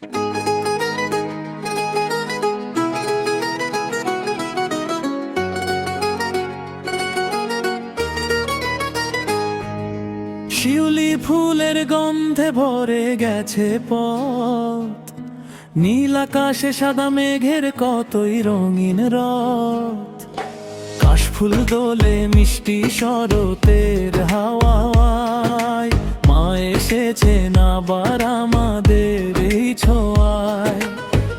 শিউলি ফুলের গন্ধে ভরে গেছে পথ, নীল আকাশে সাদা মেঘের কতই রঙিন রথ। কাশফুল দোলে মিষ্টি শরতের হাওয়ায়, মা এসেছেন আবার আমাদের এই ছোঁয়ায়।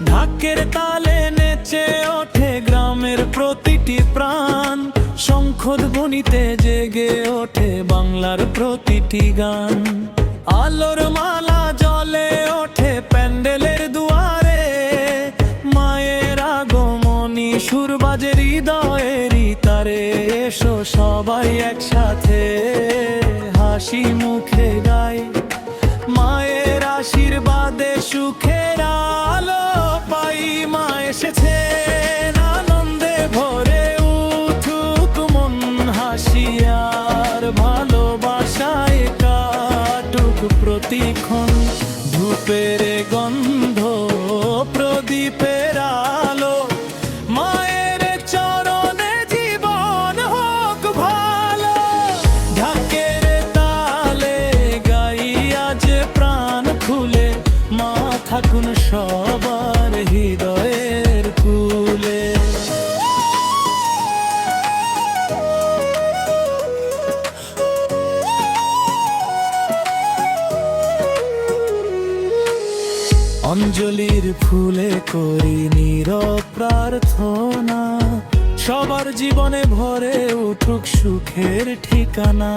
ঢাকের তালে নেচে ওঠে গ্রামের প্রতিটি প্রাণ, শঙ্খধ্বনিতে জেগে ওঠে বাংলার প্রতিটি গান। আলোর মালা জ্বলে ওঠে প্যান্ডেলের দুয়ারে, মায়ের আগমনী সুর বাজে হৃদয়েরই তারে। এসো সবাই একসাথে হাসি মুখে গাই, মায়ের আশীর্বাদে সুখের আলো পাই। মা এসেছে আনন্দে ভরে উঠুক মন, হাসিয়ার ভালোবাসায় কাটুক প্রতিক্ষণ। ধূপের গন্ধ প্রদীপের আলো, মায়ের চরণে জীবন হোক ভালো। ঢাকের তালে গাই আজ প্রাণ খুলে, মা থাকুন সবার হৃদয়ের কুলে। অঞ্জলির ফুলে করি নীরব প্রার্থনা, সবার জীবনে ভরে উঠুক সুখের ঠিকানা।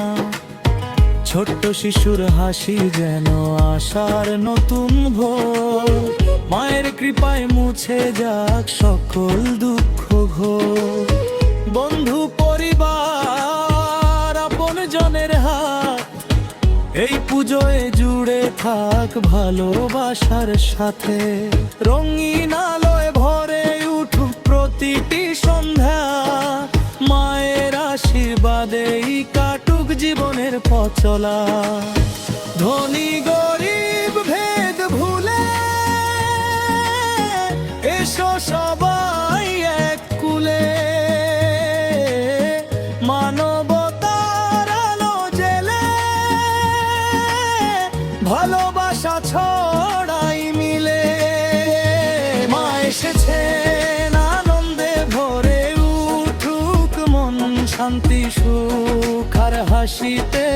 ছোট্ট শিশুর হাসি যেন আশার নতুন ভোর, মায়ের কৃপায় মুছে যাক সকল দুঃখ ঘোর। বন্ধু পরিবার আপন জনের হাত, এই পুজোয় জুড়ে থাক ভালোবাসার সাথে। রঙিন আলোয় ভরে উঠুক প্রতিটি সন্ধ্যা, মায়ের আশীর্বাদেই কাটুক জীবনের পথ চলা। ধনী গরিব ভেদ ভুলে এসো সবাই এক কুলে, মানবতার আলো জেলে ভালোবাসা ছড়াই মিলে। মা এসেছেন আনন্দে ভরে উঠুক মন, শান্তি সুখ আর হাসিতে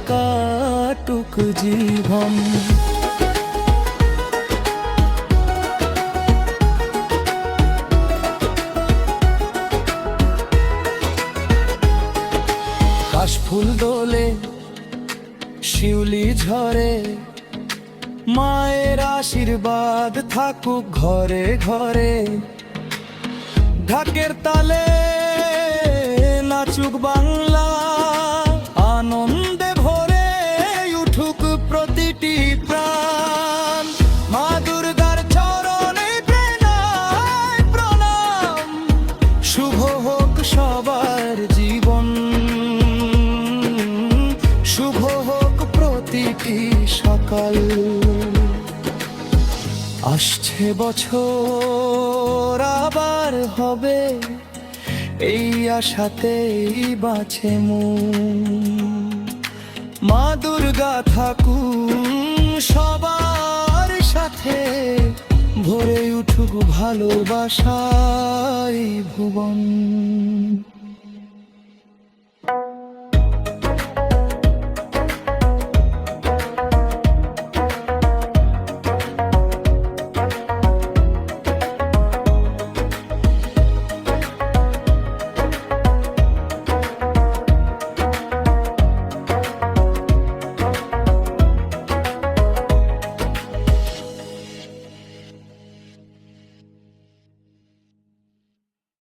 কাটুক জীবন। কাশফুল দোলে শিউলি ঝরে, মায়ের আশীর্বাদ থাকুক ঘরে ঘরে। ঢাকের তালে নাচুক বাংলা, আনন্দে ভরে উঠুক প্রতিটি প্রাণ। মা দুর্গার চরণে প্রেনায় প্রণাম, শুভ হোক সবার জীবন, শুভ হোক প্রতিটি সকাল। আসছে বছর আবার হবে, এই আশাতেই বাঁচে মন। মা দুর্গা থাকুন সবার সাথে, ভরে উঠুক ভালোবাসায় ভুবন।